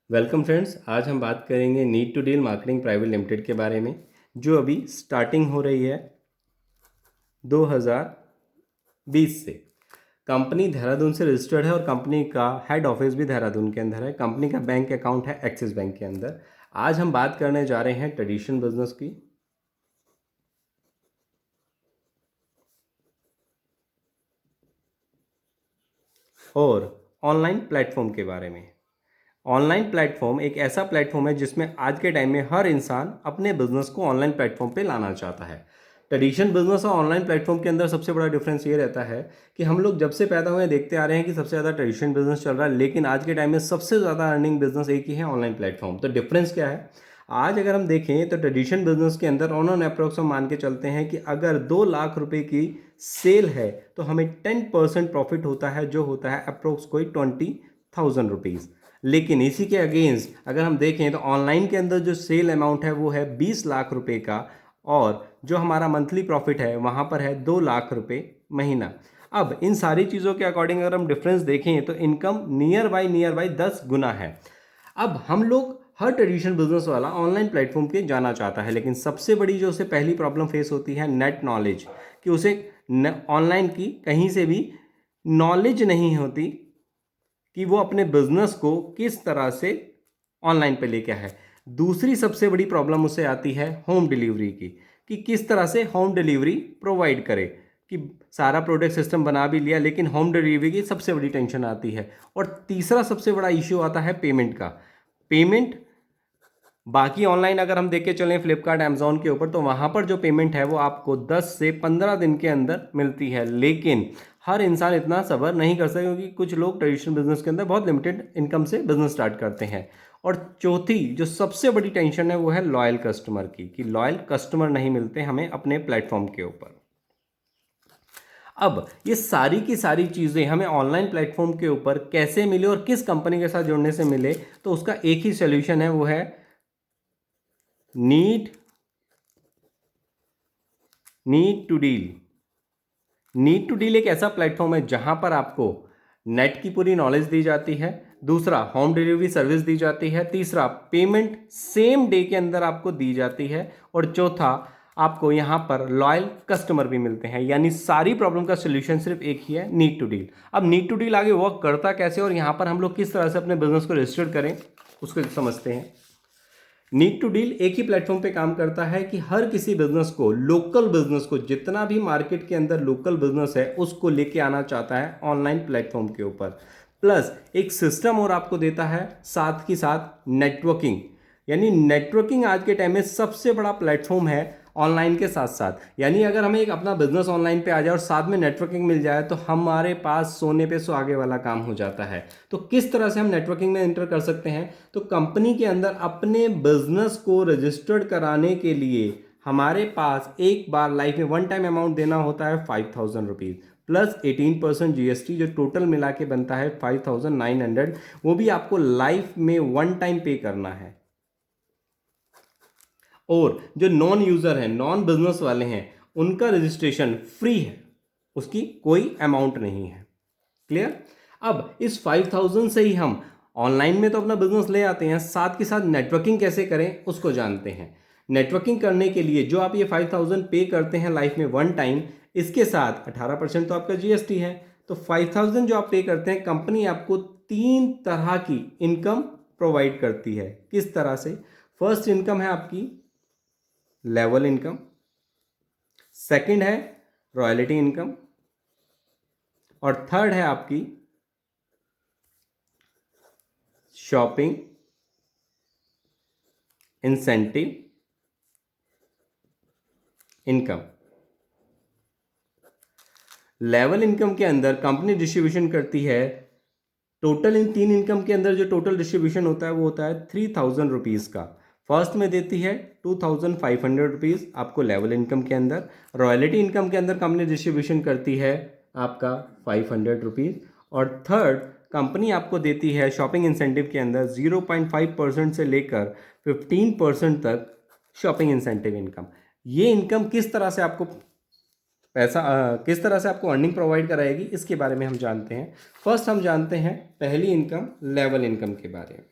Welcome friends. आज हम बात करेंगे need to deal marketing private limited के बारे में, जो अभी स्टार्टिंग हो रही है 2020 से। कंपनी देहरादून से रजिस्टर्ड है और कंपनी का हेड ऑफिस भी देहरादून के अंदर है। कंपनी का बैंक अकाउंट है एक्सिस बैंक के अंदर। आज हम बात करने जा रहे हैं ट्रेडिशनल बिजनेस की और ऑनलाइन प्लेटफॉर्म के बारे में। ऑनलाइन प्लेटफॉर्म एक ऐसा प्लेटफॉर्म है जिसमें आज के टाइम में हर इंसान अपने बिजनेस को ऑनलाइन प्लेटफॉर्म पे लाना चाहता है। ट्रेडिशनल बिजनेस और ऑनलाइन प्लेटफॉर्म के अंदर सबसे बड़ा डिफरेंस ये रहता है कि हम लोग जब से पैदा हुए देखते आ रहे हैं कि सबसे ज़्यादा ट्रेडिशनल बिजनेस चल रहा है, लेकिन आज के टाइम में सबसे ज़्यादा अर्निंग बिजनेस एक ही है, ऑनलाइन प्लेटफॉर्म। तो डिफरेंस क्या है? आज अगर हम देखें तो ट्रेडिशनल बिजनेस के अंदर ऑन अप्रोक्स हम मान के चलते हैं कि अगर 2 लाख रुपए की सेल है तो हमें 10% प्रॉफिट होता है, जो होता है अप्रोक्स कोई 20,000 रुपीज़। लेकिन इसी के अगेंस्ट अगर हम देखें तो ऑनलाइन के अंदर जो सेल अमाउंट है वो है 20 लाख रुपए का, और जो हमारा मंथली प्रॉफिट है वहाँ पर है 2 लाख रुपए महीना। अब इन सारी चीज़ों के अकॉर्डिंग अगर हम डिफरेंस देखें तो इनकम नियर बाई 10 गुना है। अब हम लोग हर ट्रेडिशनल बिजनेस वाला ऑनलाइन प्लेटफॉर्म पे जाना चाहता है, लेकिन सबसे बड़ी जो उसे पहली प्रॉब्लम फेस होती है नेट नॉलेज, कि उसे ऑनलाइन की कहीं से भी नॉलेज नहीं होती कि वो अपने बिजनेस को किस तरह से ऑनलाइन पे लेके आए। दूसरी सबसे बड़ी प्रॉब्लम उसे आती है होम डिलीवरी की, कि किस तरह से होम डिलीवरी प्रोवाइड करे। कि सारा प्रोडक्ट सिस्टम बना भी लिया, लेकिन होम डिलीवरी की सबसे बड़ी टेंशन आती है। और तीसरा सबसे बड़ा इश्यू आता है पेमेंट का। पेमेंट बाकी ऑनलाइन अगर हम देख के चलें फ्लिपकार्ट अमेजोन के ऊपर, तो वहाँ पर जो पेमेंट है वो आपको 10 से 15 दिन के अंदर मिलती है। लेकिन हर इंसान इतना सब्र नहीं कर सकता, क्योंकि कुछ लोग ट्रेडिशनल बिजनेस के अंदर बहुत लिमिटेड इनकम से बिजनेस स्टार्ट करते हैं। और चौथी जो सबसे बड़ी टेंशन है वो है लॉयल कस्टमर की, कि लॉयल कस्टमर नहीं मिलते हमें अपने प्लेटफॉर्म के ऊपर। अब ये सारी की सारी चीज़ें हमें ऑनलाइन प्लेटफॉर्म के ऊपर कैसे मिले और किस कंपनी के साथ जुड़ने से मिले, तो उसका एक ही सोल्यूशन है, वो है need need to deal. Need to deal एक ऐसा प्लेटफॉर्म है जहां पर आपको नेट की पूरी नॉलेज दी जाती है, दूसरा होम डिलीवरी सर्विस दी जाती है, तीसरा पेमेंट सेम डे के अंदर आपको दी जाती है, और चौथा आपको यहां पर लॉयल कस्टमर भी मिलते हैं। यानी सारी प्रॉब्लम का सोल्यूशन सिर्फ एक ही है, नीड टू डील। अब नीड टू डील आगे वर्क करता कैसे और यहां पर हम लोग किस तरह से अपने बिजनेस को रजिस्टर करें, उसको समझते हैं। नीड टू डील एक ही प्लेटफॉर्म पे काम करता है कि हर किसी बिजनेस को, लोकल बिजनेस को, जितना भी मार्केट के अंदर लोकल बिजनेस है उसको लेके आना चाहता है ऑनलाइन प्लेटफॉर्म के ऊपर। प्लस एक सिस्टम और आपको देता है साथ ही साथ नेटवर्किंग। यानी नेटवर्किंग आज के टाइम में सबसे बड़ा प्लेटफॉर्म है ऑनलाइन के साथ साथ। यानी अगर हमें एक अपना बिजनेस ऑनलाइन पे आ जाए और साथ में नेटवर्किंग मिल जाए तो हमारे पास सोने पे सुहागे वाला काम हो जाता है। तो किस तरह से हम नेटवर्किंग में एंटर कर सकते हैं? तो कंपनी के अंदर अपने बिजनेस को रजिस्टर्ड कराने के लिए हमारे पास एक बार लाइफ में वन टाइम अमाउंट देना होता है 5,000 रुपीज़, प्लस 18% जीएसटी, जो टोटल मिला के बनता है 5,900। वो भी आपको लाइफ में वन टाइम पे करना है। और जो नॉन यूज़र हैं, नॉन बिजनेस वाले हैं, उनका रजिस्ट्रेशन फ्री है, उसकी कोई अमाउंट नहीं है। क्लियर? अब इस 5,000 से ही हम ऑनलाइन में तो अपना बिजनेस ले आते हैं, साथ के साथ नेटवर्किंग कैसे करें उसको जानते हैं। नेटवर्किंग करने के लिए जो आप ये 5,000 पे करते हैं लाइफ में वन टाइम, इसके साथ 18% तो आपका जीएसटी है। तो 5,000 जो आप पे करते हैं, कंपनी आपको 3 तरह की इनकम प्रोवाइड करती है। किस तरह से? फर्स्ट इनकम है आपकी लेवल इनकम, सेकंड है रॉयल्टी इनकम, और थर्ड है आपकी shopping incentive income. Level income के अंदर कंपनी डिस्ट्रीब्यूशन करती है टोटल, इन 3 इनकम के अंदर जो टोटल डिस्ट्रीब्यूशन होता है वो होता है 3,000 रुपीज़ का। फर्स्ट में देती है 2,500 रुपीज़ आपको लेवल इनकम के अंदर। रॉयल्टी इनकम के अंदर कंपनी डिस्ट्रीब्यूशन करती है आपका 500 रुपीज़। और थर्ड कंपनी आपको देती है शॉपिंग इंसेंटिव के अंदर 0.5% से लेकर 15% तक शॉपिंग इंसेंटिव इनकम। ये इनकम किस तरह से आपको पैसा किस तरह से आपको अर्निंग प्रोवाइड कराएगी, इसके बारे में हम जानते हैं। फर्स्ट हम जानते हैं पहली इनकम लेवल इनकम के बारे में।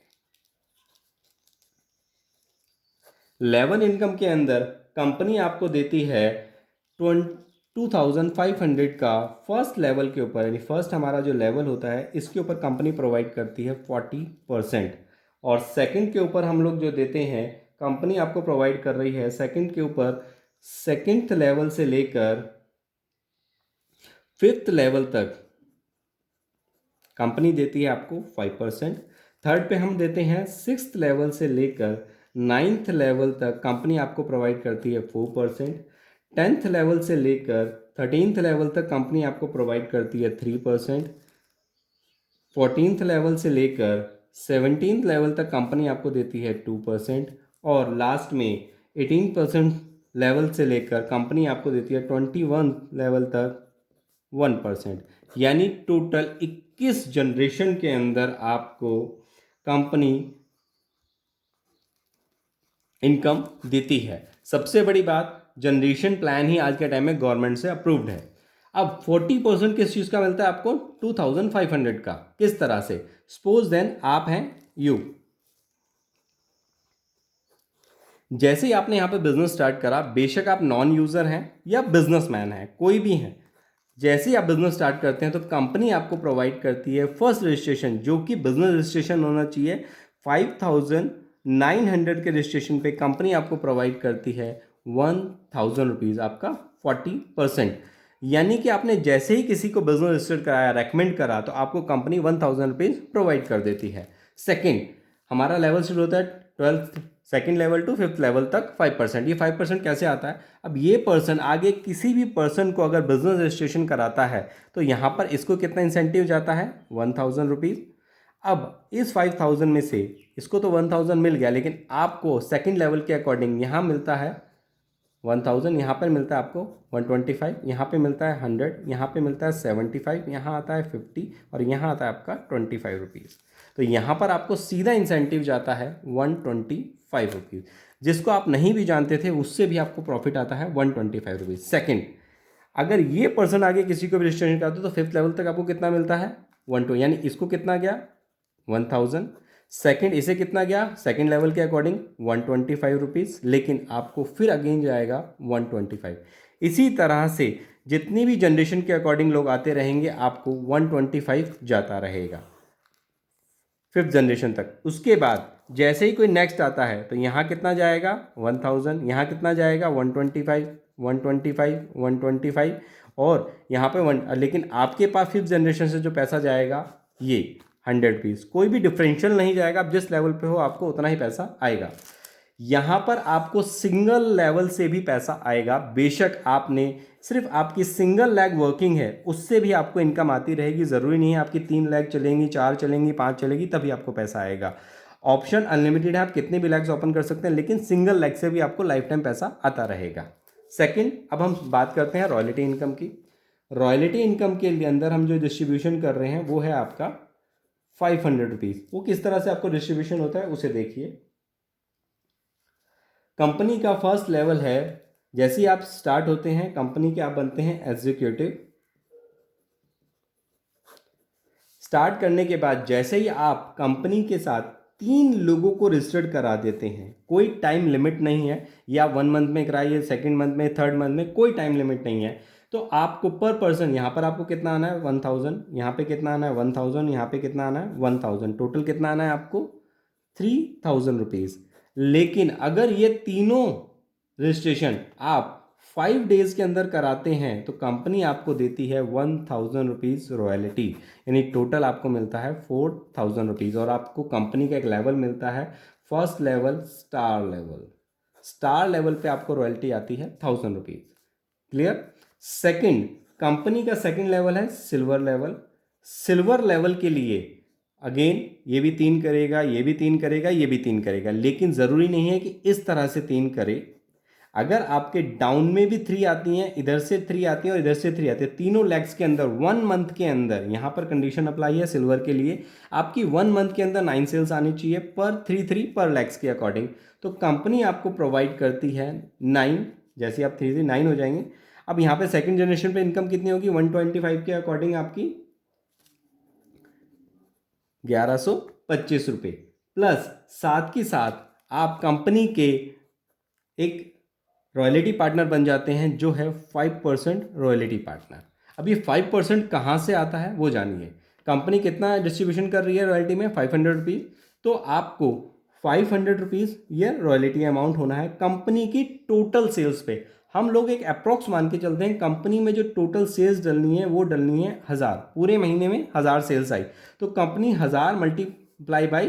लेवल इनकम के अंदर कंपनी आपको देती है 2500 का फर्स्ट लेवल के ऊपर, यानी फर्स्ट हमारा जो लेवल होता है इसके ऊपर कंपनी प्रोवाइड करती है 40%। और सेकंड के ऊपर हम लोग जो देते हैं, कंपनी आपको प्रोवाइड कर रही है सेकंड के ऊपर, सेकंड लेवल से लेकर फिफ्थ लेवल तक कंपनी देती है आपको 5%। थर्ड पे हम देते हैं सिक्स्थ लेवल से लेकर नाइन्थ लेवल तक कंपनी आपको प्रोवाइड करती है 4%। टेंथ लेवल से लेकर 13th लेवल तक कंपनी आपको प्रोवाइड करती है 3%। 14th लेवल से लेकर 17th लेवल तक कंपनी आपको देती है 2%। और लास्ट में 18% लेवल से लेकर कंपनी आपको देती है 21 लेवल तक 1%। यानी टोटल 21 जनरेशन के अंदर आपको कंपनी इनकम देती है। सबसे बड़ी बात, जनरेशन प्लान ही आज के टाइम में गवर्नमेंट से अप्रूव्ड है। अब 40% किस चीज़ का मिलता है आपको? 2500 का। किस तरह से? सपोज देन आप हैं यू, जैसे ही आपने यहाँ पे बिजनेस स्टार्ट करा, बेशक आप नॉन यूज़र हैं या बिजनेसमैन हैं, कोई भी हैं, जैसे ही आप बिजनेस स्टार्ट करते हैं तो कंपनी आपको प्रोवाइड करती है फर्स्ट रजिस्ट्रेशन, जो कि बिजनेस रजिस्ट्रेशन होना चाहिए 5900 के रजिस्ट्रेशन पे कंपनी आपको प्रोवाइड करती है 1000 रुपीज़, आपका 40%। यानी कि आपने जैसे ही किसी को बिजनेस रजिस्टर कराया, रेकमेंड करा, तो आपको कंपनी 1000 रुपीज़ प्रोवाइड कर देती है। सेकेंड, हमारा लेवल शुरू होता है 12th, second level to fifth level तक 5%। ये 5% कैसे आता है? अब ये पर्सन आगे किसी भी पर्सन को अगर बिजनेस रजिस्ट्रेशन कराता है तो यहाँ पर इसको कितना इंसेंटिव जाता है? 1000 रुपीज़। अब इस 5000 में से इसको तो 1000 मिल गया, लेकिन आपको सेकंड लेवल के अकॉर्डिंग यहाँ मिलता है 1000, यहाँ पर मिलता है आपको 125, यहाँ पे मिलता है 100, यहाँ पे मिलता है 75, यहाँ आता है 50 और यहाँ आता है आपका 25 रुपीज़। तो यहाँ पर आपको सीधा इंसेंटिव जाता है 125 रुपीज़। जिसको आप नहीं भी जानते थे उससे भी आपको प्रॉफिट आता है 125 रुपीज़। सेकेंड, अगर ये पर्सन आगे किसी को भी रजिस्ट्रेशन कराते तो फिफ्थ लेवल तक आपको कितना मिलता है? 12, यानी इसको कितना गया? 1000। सेकेंड, इसे कितना गया सेकेंड लेवल के अकॉर्डिंग? 125 रुपीज़, लेकिन आपको फिर अगेन जाएगा 125। इसी तरह से जितनी भी जनरेशन के अकॉर्डिंग लोग आते रहेंगे आपको 125 जाता रहेगा फिफ्थ जनरेशन तक। उसके बाद जैसे ही कोई नेक्स्ट आता है तो यहाँ कितना जाएगा? 1000, यहाँ कितना जाएगा? 125, 125, 125 और यहाँ पे 1। लेकिन आपके पास फिफ्थ जनरेशन से जो पैसा जाएगा ये 100 रुपीज़, कोई भी डिफरेंशियल नहीं जाएगा। आप जिस लेवल पे हो आपको उतना ही पैसा आएगा। यहाँ पर आपको सिंगल लेवल से भी पैसा आएगा, बेशक आपने सिर्फ आपकी सिंगल लेग वर्किंग है उससे भी आपको इनकम आती रहेगी। ज़रूरी नहीं है आपकी 3 लेग चलेंगी, 4 चलेंगी, 5 चलेगी तभी आपको पैसा आएगा। ऑप्शन अनलिमिटेड है, आप कितने भी लेग्स ओपन कर सकते हैं, लेकिन सिंगल लेग से भी आपको लाइफ टाइम पैसा आता रहेगा। सेकेंड, अब हम बात करते हैं रॉयल्टी इनकम की। रॉयल्टी इनकम के अंदर हम जो डिस्ट्रीब्यूशन कर रहे हैं वो है आपका 500 रुपीज़। वो किस तरह से आपको डिस्ट्रीब्यूशन होता है उसे देखिए। कंपनी का फर्स्ट लेवल है, जैसे ही आप स्टार्ट होते हैं कंपनी के, आप बनते हैं एग्जीक्यूटिव। स्टार्ट करने के बाद जैसे ही आप कंपनी के साथ 3 लोगों को रजिस्टर्ड करा देते हैं, कोई टाइम लिमिट नहीं है, या 1 मंथ में कराइए, सेकंड मंथ में, थर्ड मंथ में, कोई टाइम लिमिट नहीं है। तो आपको पर पर्सन यहाँ पर आपको कितना आना है? 1000, यहाँ पे कितना आना है? 1000, यहाँ पे कितना आना है? 1000, टोटल कितना आना है आपको? 3000 रुपीज़। लेकिन अगर ये तीनों रजिस्ट्रेशन आप 5 डेज के अंदर कराते हैं तो कंपनी आपको देती है 1000 रुपीज़ रॉयल्टी, यानी टोटल आपको मिलता है 4000 रुपीज़। और आपको कंपनी का एक लेवल मिलता है, first level star level. Star level पे आपको रॉयल्टी आती है 1000 रुपीज़। क्लियर? सेकंड, कंपनी का सेकंड लेवल है सिल्वर लेवल। सिल्वर लेवल के लिए अगेन ये भी 3 करेगा, ये भी 3 करेगा, ये भी 3 करेगा, लेकिन ज़रूरी नहीं है कि इस तरह से 3 करे। अगर आपके डाउन में भी 3 आती हैं, इधर से 3 आती हैं और इधर से 3 आती हैं, तीनों लेग्स के अंदर 1 मंथ के अंदर, यहाँ पर कंडीशन अप्लाई है सिल्वर के लिए, आपकी 1 मंथ के अंदर 9 सेल्स आनी चाहिए पर 3 पर लेग्स के अकॉर्डिंग। तो कंपनी आपको प्रोवाइड करती है 9, जैसे आप 3 9 हो जाएंगे। अब यहाँ पे सेकंड जनरेशन पे इनकम कितनी होगी? 125 के अकॉर्डिंग आपकी 1125 रुपये, प्लस साथ के साथ आप कंपनी के एक रॉयल्टी पार्टनर बन जाते हैं जो है 5% रॉयल्टी पार्टनर। अब ये 5% कहाँ से आता है वो जानिए। कंपनी कितना डिस्ट्रीब्यूशन कर रही है रॉयल्टी में, 500 रुपीज़, तो आपको 500 रुपीज़ ये रॉयल्टी अमाउंट होना है कंपनी की टोटल सेल्स पे। हम लोग एक अप्रॉक्स मान के चलते हैं, कंपनी में जो टोटल सेल्स डलनी है वो डलनी है 1000, पूरे महीने में 1000 सेल्स आई, तो कंपनी 1000 मल्टीप्लाई बाई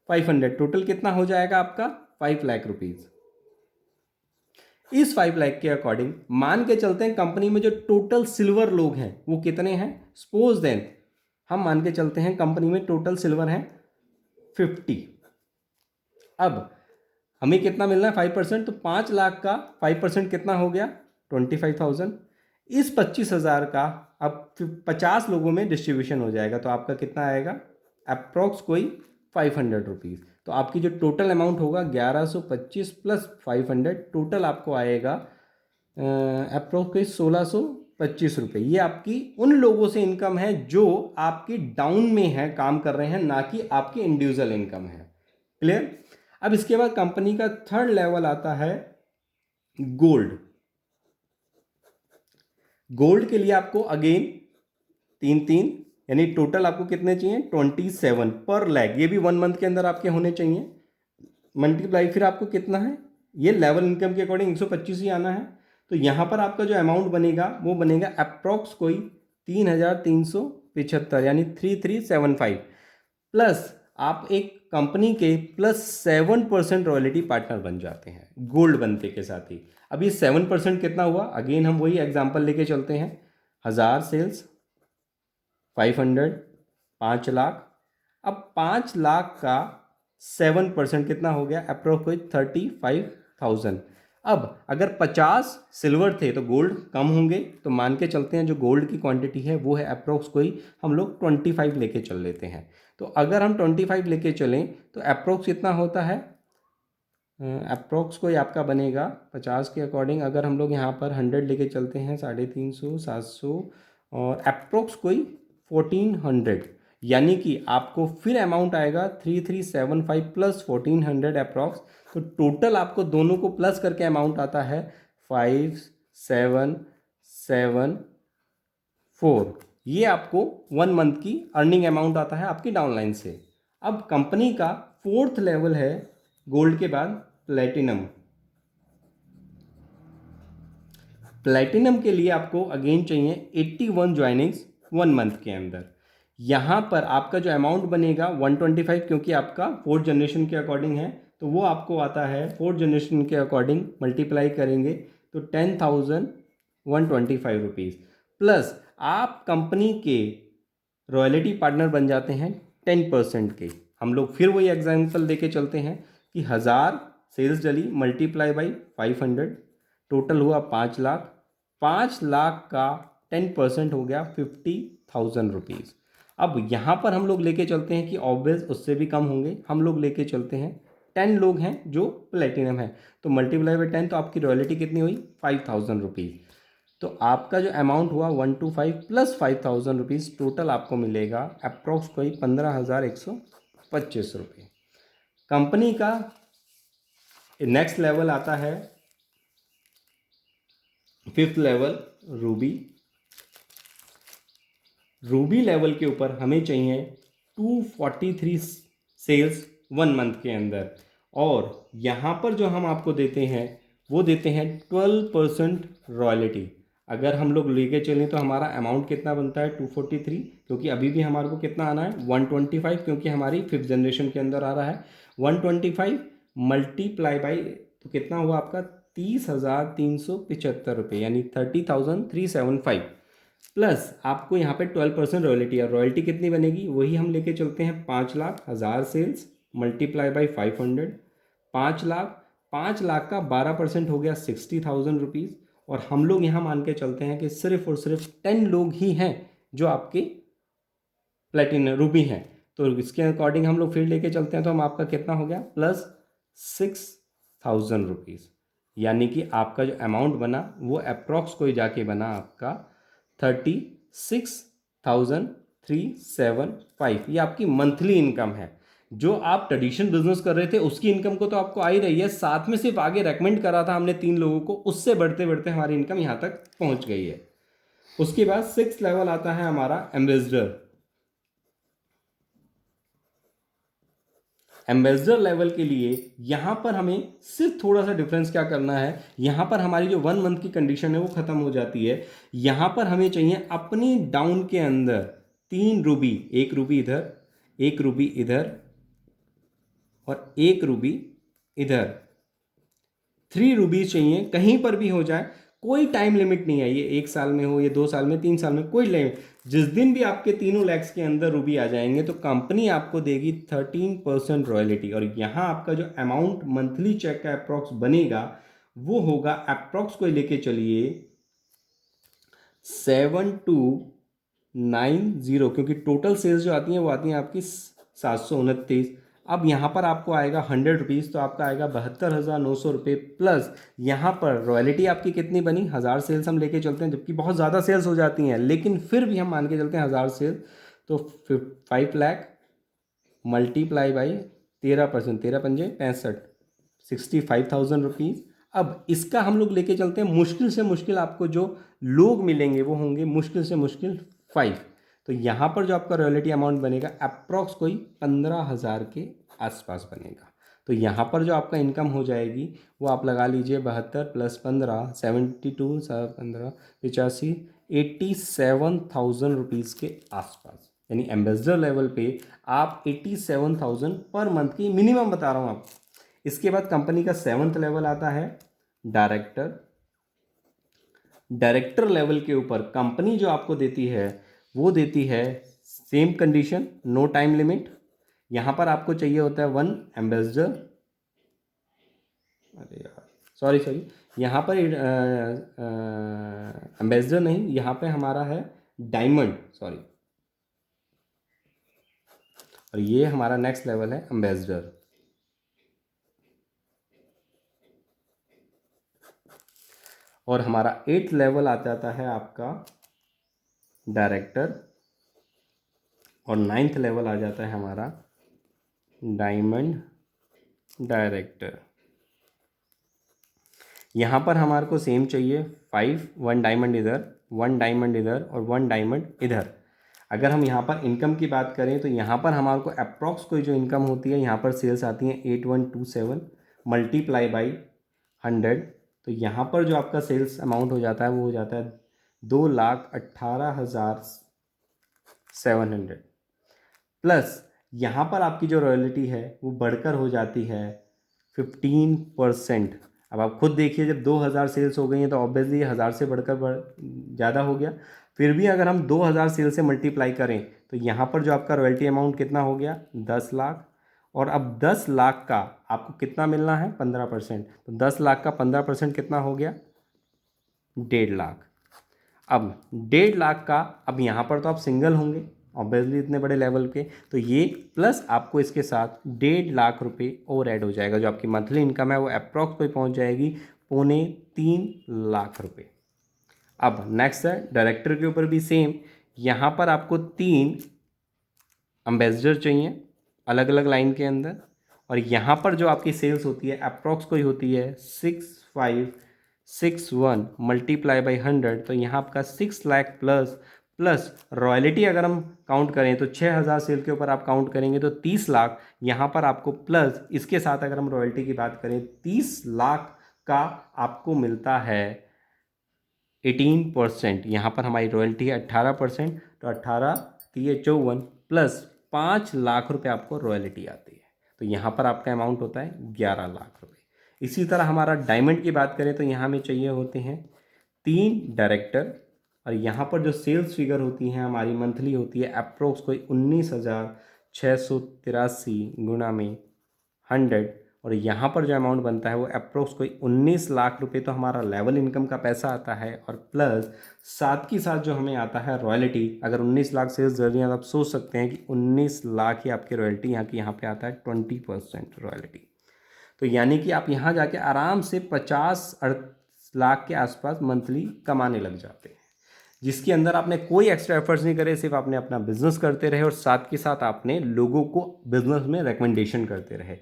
500, टोटल कितना हो जाएगा आपका 5 लाख रुपीज़। इस 5 लाख के अकॉर्डिंग मान के चलते हैं कंपनी में जो टोटल सिल्वर लोग हैं वो कितने हैं। सपोज देन हम मान के चलते हैं कंपनी में टोटल सिल्वर हैं 50। अब हमें कितना मिलना है 5%, तो 5 लाख का 5% कितना हो गया 25,000। इस 25,000 का अब 50 लोगों में डिस्ट्रीब्यूशन हो जाएगा तो आपका कितना आएगा अप्रॉक्स कोई 500 रुपीज़। तो आपकी जो टोटल अमाउंट होगा 1125 प्लस 500, टोटल आपको आएगा अप्रॉक्स कोई 1625 रुपये। ये आपकी उन लोगों से इनकम है जो आपकी डाउन में है, काम कर रहे हैं, ना कि आपकी इंडिविजुअल इनकम है। क्लियर। अब इसके बाद कंपनी का थर्ड लेवल आता है गोल्ड। गोल्ड के लिए आपको अगेन तीन तीन यानी टोटल आपको कितने चाहिए 27 पर लैख, ये भी 1 मंथ के अंदर आपके होने चाहिए। मल्टीप्लाई फिर आपको कितना है, ये लेवल इनकम के अकॉर्डिंग 125 ही आना है। तो यहाँ पर आपका जो अमाउंट बनेगा वो बनेगा अप्रॉक्स कोई 3,375 यानी 3375, प्लस आप एक कंपनी के प्लस 7% रॉयल्टी पार्टनर बन जाते हैं गोल्ड बनते के साथ ही। अब ये 7% कितना हुआ, अगेन हम वही एग्जांपल लेके चलते हैं। 1000 सेल्स 500 5 लाख। अब 5 लाख का 7% कितना हो गया अप्रोक्स कोई 35,000। अब अगर 50 सिल्वर थे तो गोल्ड कम होंगे, तो मान के चलते हैं जो गोल्ड की क्वांटिटी है वो है अप्रोक्स कोई हम लोग 25 लेके चल लेते हैं। तो अगर हम 25 लेके चलें तो अप्रोक्स कितना होता है, अप्रोक्स कोई आपका बनेगा 50 के अकॉर्डिंग। अगर हम लोग यहाँ पर 100 लेके चलते हैं 350 700 और अप्रोक्स कोई 1400, यानी कि आपको फिर अमाउंट आएगा 3375 प्लस 1400 अप्रॉक्स। तो टोटल आपको दोनों को प्लस करके अमाउंट आता है 5774। ये आपको 1 मंथ की अर्निंग अमाउंट आता है आपकी डाउनलाइन से। अब कंपनी का फोर्थ लेवल है गोल्ड के बाद प्लेटिनम। प्लेटिनम के लिए आपको अगेन चाहिए 81 ज्वाइनिंग्स 1 मंथ के अंदर। यहाँ पर आपका जो अमाउंट बनेगा 125, क्योंकि आपका 4th जनरेशन के अकॉर्डिंग है तो वो आपको आता है 4th जनरेशन के अकॉर्डिंग मल्टीप्लाई करेंगे तो 10,125 रुपीज़, प्लस आप कंपनी के रॉयल्टी पार्टनर बन जाते हैं 10% के। हम लोग फिर वही एग्जाम्पल देके चलते हैं कि 1000 सेल्स डली मल्टीप्लाई बाई 500, टोटल हुआ 5 लाख। 5 लाख का 10% हो गया 50,000 रुपीज़। अब यहाँ पर हम लोग लेके चलते हैं कि ऑब्वियस उससे भी कम होंगे, हम लोग लेके चलते हैं 10 लोग हैं जो प्लेटिनम है, तो मल्टीप्लाई बाई 10 तो आपकी रॉयल्टी कितनी हुई 5,000 रुपीज़। तो आपका जो अमाउंट हुआ 125 प्लस 5,000 रुपीज़, टोटल आपको मिलेगा अप्रॉक्स कोई 15,125 रुपये। कंपनी का नेक्स्ट लेवल आता है 5th level Ruby. Ruby level के ऊपर हमें चाहिए 243 सेल्स 1 मंथ के अंदर, और यहाँ पर जो हम आपको देते हैं वो देते हैं 12% रॉयल्टी। अगर हम लोग लेके चलें तो हमारा अमाउंट कितना बनता है 243, क्योंकि अभी भी हमारे को कितना आना है 125, क्योंकि हमारी 5th जनरेशन के अंदर आ रहा है 125 मल्टीप्लाई बाई, तो कितना हुआ आपका 30,375 रुपये यानी 30,375, प्लस आपको यहाँ पे 12% रॉयल्टी है। रॉयल्टी कितनी बनेगी वही हम लेके चलते हैं 5 lakh. 1000 sales multiply by 500, 5 lakh. 5 lakh का 12% हो गया 60,000 रुपीज़। और हम लोग यहाँ मान के चलते हैं कि सिर्फ और सिर्फ 10 लोग ही हैं जो आपके प्लेटिनम रूबी हैं, तो इसके अकॉर्डिंग हम लोग फिर लेके चलते हैं तो हम आपका कितना हो गया प्लस 6,000 रुपीज़, यानी कि आपका जो अमाउंट बना वो अप्रॉक्स कोई जाके बना आपका 36,375। ये आपकी मंथली इनकम है। जो आप ट्रेडिशनल बिजनेस कर रहे थे उसकी इनकम को तो आपको आ ही रही है, साथ में सिर्फ आगे रेकमेंड करा था हमने 3 लोगों को, उससे बढ़ते बढ़ते हमारी इनकम यहाँ तक पहुँच गई है। उसके बाद 6th लेवल आता है हमारा एम्बेसडर। एम्बेसडर लेवल के लिए यहाँ पर हमें सिर्फ थोड़ा सा डिफरेंस क्या करना है, यहाँ पर हमारी जो 1 मंथ की कंडीशन है वो ख़त्म हो जाती है। यहाँ पर हमें चाहिए अपनी डाउन के अंदर 3 रूबी, 1 रूबी इधर, 1 रूबी इधर और 1 रूबी इधर। 3 रूबीज चाहिए, कहीं पर भी हो जाए, कोई टाइम लिमिट नहीं है, ये 1 साल में हो, ये 2 साल में, 3 साल में, कोई लिमिट। जिस दिन भी आपके तीनों लैक्स के अंदर रूबी आ जाएंगे तो कंपनी आपको देगी 13% रॉयल्टी। और यहाँ आपका जो अमाउंट मंथली चेक का अप्रॉक्स बनेगा वो होगा अप्रॉक्स, को लेके चलिए 7290, क्योंकि टोटल सेल्स जो आती हैं वो आती हैं आपकी 729। अब यहाँ पर आपको आएगा 100 रुपीज़, तो आपका आएगा 72,900 रुपये प्लस यहाँ पर रॉयल्टी आपकी कितनी बनी, 1000 सेल्स हम लेके चलते हैं, जबकि बहुत ज़्यादा सेल्स हो जाती हैं, लेकिन फिर भी हम मान के चलते हैं 1000 सेल्स, तो 5 लाख मल्टीप्लाई बाई 13%, 13 पंजे 65, 65,000 रुपीज़। अब इसका हम लोग लेके चलते हैं मुश्किल से मुश्किल, आपको जो लोग मिलेंगे वो होंगे मुश्किल से मुश्किल 5। तो यहाँ पर जो आपका रॉयल्टी अमाउंट बनेगा अप्रॉक्स कोई 15,000 के आसपास बनेगा। तो यहाँ पर जो आपका इनकम हो जाएगी वो आप लगा लीजिए 72 + 15, 72, 15, 85, 87,000 रुपीज़ के आसपास। यानी एम्बेसडर लेवल पे आप 87,000 पर मंथ की मिनिमम बता रहा हूँ आपको। इसके बाद कंपनी का 7th लेवल आता है डायरेक्टर। डायरेक्टर लेवल के ऊपर कंपनी जो आपको देती है वो देती है same condition, no time limit. यहाँ पर आपको चाहिए होता है 1 एम्बेसडर, अरे यार सॉरी यहाँ पर एम्बेसडर नहीं, यहाँ पे हमारा है डायमंड, सॉरी, और ये हमारा नेक्स्ट लेवल है एम्बेसडर। और हमारा 8th लेवल आ जाता है आपका डायरेक्टर, और 9th लेवल आ जाता है हमारा डायमंड डायरेक्टर। यहाँ पर हमारे को सेम चाहिए 5, 1 डायमंड इधर, 1 डायमंड इधर और 1 डायमंड इधर। अगर हम यहाँ पर इनकम की बात करें तो यहाँ पर हमारे को अप्रॉक्स कोई जो इनकम होती है, यहाँ पर सेल्स आती हैं 8127 मल्टीप्लाई बाई 100। तो यहाँ पर जो आपका सेल्स अमाउंट हो जाता है वो हो जाता है 2,18,700 प्लस यहाँ पर आपकी जो रॉयल्टी है वो बढ़कर हो जाती है 15%। अब आप खुद देखिए, जब 2000 सेल्स हो गई हैं तो ऑब्वियसली 1000 से बढ़कर ज़्यादा हो गया। फिर भी अगर हम 2000 सेल से मल्टीप्लाई करें तो यहाँ पर जो आपका रॉयल्टी अमाउंट कितना हो गया, 10 लाख। और अब 10 लाख का आपको कितना मिलना है, 15%। तो 10 लाख का 15% कितना हो गया, 1.5 लाख। अब 1.5 लाख का, अब यहाँ पर तो आप सिंगल होंगे ऑब्वियसली इतने बड़े लेवल के, तो ये प्लस आपको इसके साथ 1.5 लाख रुपए और ऐड हो जाएगा। जो आपकी मंथली इनकम है वो अप्रॉक्स पे पहुँच जाएगी 2.25 लाख रुपए। अब नेक्स्ट है डायरेक्टर के ऊपर भी सेम, यहाँ पर आपको 3 एम्बेसडर चाहिए अलग अलग लाइन के अंदर, और यहाँ पर जो आपकी सेल्स होती है अप्रॉक्स कोई होती है 6561 मल्टीप्लाई बाई 100। तो यहाँ आपका 6 लाख प्लस रॉयल्टी अगर हम काउंट करें तो 6000 सेल के ऊपर आप काउंट करेंगे तो 30 लाख। यहाँ पर आपको प्लस इसके साथ अगर हम रॉयल्टी की बात करें 30 लाख का आपको मिलता है 18%। यहाँ पर हमारी रॉयल्टी है 18%, तो 18 54 प्लस 5 लाख रुपए आपको रॉयल्टी आती है। तो यहाँ पर आपका अमाउंट होता है 11 लाख रुपए। इसी तरह हमारा डायमंड की बात करें तो यहाँ में चाहिए होते हैं 3 डायरेक्टर, और यहाँ पर जो सेल्स फिगर होती हैं हमारी मंथली होती है अप्रोक्स कोई 19,683 गुणा में 100, और यहाँ पर जो अमाउंट बनता है वो अप्रोक्स कोई 19 लाख रुपए तो हमारा लेवल इनकम का पैसा आता है, और प्लस साथ के साथ जो हमें आता है रॉयल्टी। अगर 19 लाख सेल्स जरिए आप सोच सकते हैं कि 19 लाख ही आपकी रॉयल्टी यहाँ पे आता है 20% रॉयल्टी। तो यानी कि आप यहाँ जाके आराम से 50 लाख के आसपास मंथली कमाने लग जाते हैं। जिसके अंदर आपने कोई एक्स्ट्रा एफर्ट्स नहीं करे, सिर्फ आपने अपना बिजनेस करते रहे और साथ के साथ आपने लोगों को बिजनेस में रिकमेंडेशन करते रहे।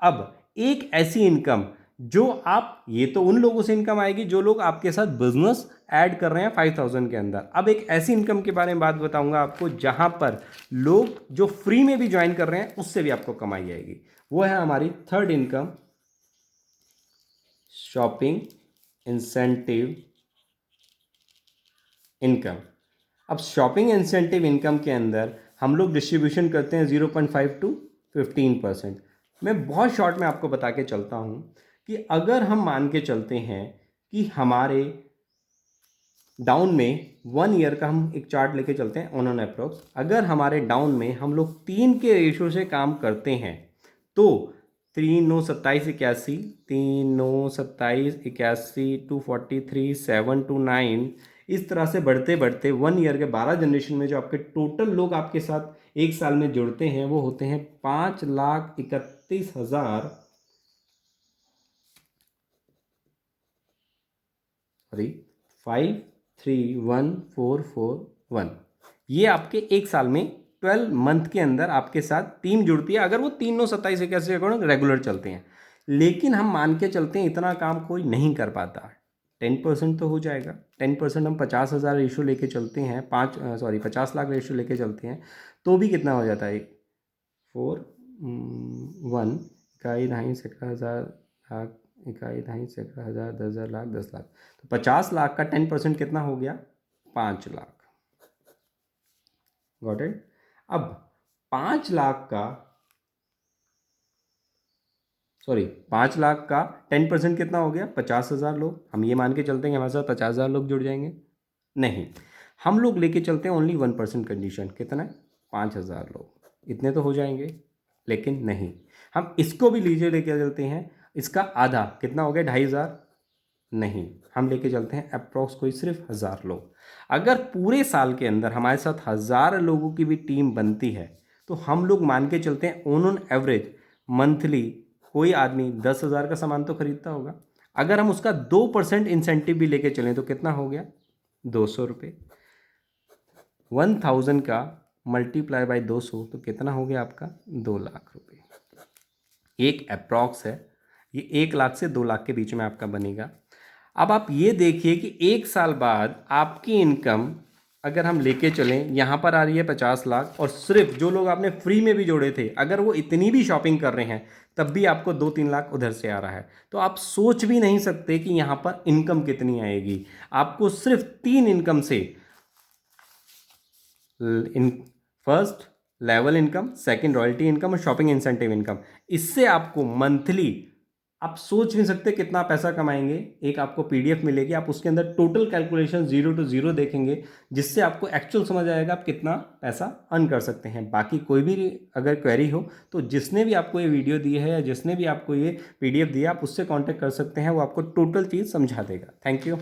अब एक ऐसी इनकम जो आप, ये तो उन लोगों से इनकम आएगी जो लोग आपके साथ बिजनेस ऐड कर रहे हैं 5000 के अंदर। अब एक ऐसी इनकम के बारे में बात बताऊंगा आपको जहां पर लोग जो फ्री में भी ज्वाइन कर रहे हैं उससे भी आपको कमाई आएगी। वो है हमारी third income, shopping incentive income. अब शॉपिंग इंसेंटिव इनकम के अंदर हम लोग डिस्ट्रीब्यूशन करते हैं 0.5 टू 15%। मैं बहुत शॉर्ट में आपको बता के चलता हूँ कि अगर हम मान के चलते हैं कि हमारे डाउन में 1 ईयर का, हम एक चार्ट लेके चलते हैं ऑन एन अप्रोक्स, अगर हमारे डाउन में हम लोग 3 के रेशो से काम करते हैं तो 3 9 27 81, 3 9 27 81, 243, 7 to 9, इस तरह से बढ़ते बढ़ते 1 ईयर के 12 जनरेशन में जो आपके टोटल लोग आपके साथ एक साल में जुड़ते हैं वो होते हैं 5,31,000, सॉरी 531,441। ये आपके एक साल में 12 मंथ के अंदर आपके साथ टीम जुड़ती है, अगर वो 3 9 27 81 अकॉर्डिंग रेगुलर चलते हैं। लेकिन हम मान के चलते हैं इतना काम कोई नहीं कर पाता, 10% तो हो जाएगा। 10% हम 50,000 रेशो लेके चलते हैं, 50 लाख रेशो लेके चलते हैं तो भी कितना हो जाता है, 1 इकाई ढाई सैकड़ा हज़ार लाख, इकाई ढाई सैकड़ा हज़ार, 10,000 लाख, 10 लाख, तो 50 लाख का 10% कितना हो गया, 5 लाख। Got it. अब 5 लाख का, सॉरी 5 लाख का 10% कितना हो गया, 50,000 लोग। हम ये मान के चलते हैं कि हमारे साथ 50,000 लोग जुड़ जाएंगे, नहीं, हम लोग लेके चलते हैं ओनली 1% कंडीशन, कितना है, 5,000 लोग, इतने तो हो जाएंगे। लेकिन नहीं, हम इसको भी लीजिए लेके चलते हैं, इसका आधा कितना हो गया, 2,500, नहीं, हम लेके चलते हैं अप्रॉक्स कोई सिर्फ 1,000 लोग। अगर पूरे साल के अंदर हमारे साथ 1,000 लोगों की भी टीम बनती है तो हम लोग मान के चलते हैं ऑन एवरेज मंथली कोई आदमी 10,000 का सामान तो खरीदता होगा। अगर हम उसका 2% इंसेंटिव भी लेके चलें तो कितना हो गया, 200 रुपये। 1,000 का मल्टीप्लाई बाय 200 तो कितना हो गया आपका, 2 लाख रुपये। एक अप्रॉक्स है, ये 1 लाख से 2 लाख के बीच में आपका बनेगा। अब आप ये देखिए कि एक साल बाद आपकी इनकम अगर हम लेके चलें, यहाँ पर आ रही है 50 लाख, और सिर्फ जो लोग आपने फ्री में भी जोड़े थे अगर वो इतनी भी शॉपिंग कर रहे हैं तब भी आपको 2-3 लाख उधर से आ रहा है। तो आप सोच भी नहीं सकते कि यहाँ पर इनकम कितनी आएगी। आपको सिर्फ 3 इनकम से, first level income, second royalty income और शॉपिंग इंसेंटिव इनकम, इससे आपको मंथली, आप सोच नहीं सकते कितना पैसा कमाएंगे। एक आपको पीडीएफ मिलेगी, आप उसके अंदर टोटल कैलकुलेशन 0 to 0 देखेंगे, जिससे आपको एक्चुअल समझ आएगा आप कितना पैसा अर्न कर सकते हैं। बाकी कोई भी अगर क्वेरी हो तो जिसने भी आपको ये वीडियो दी है या जिसने भी आपको ये पीडीएफ दिया, आप उससे कांटेक्ट कर सकते हैं, वो आपको टोटल चीज़ समझा देगा। Thank you.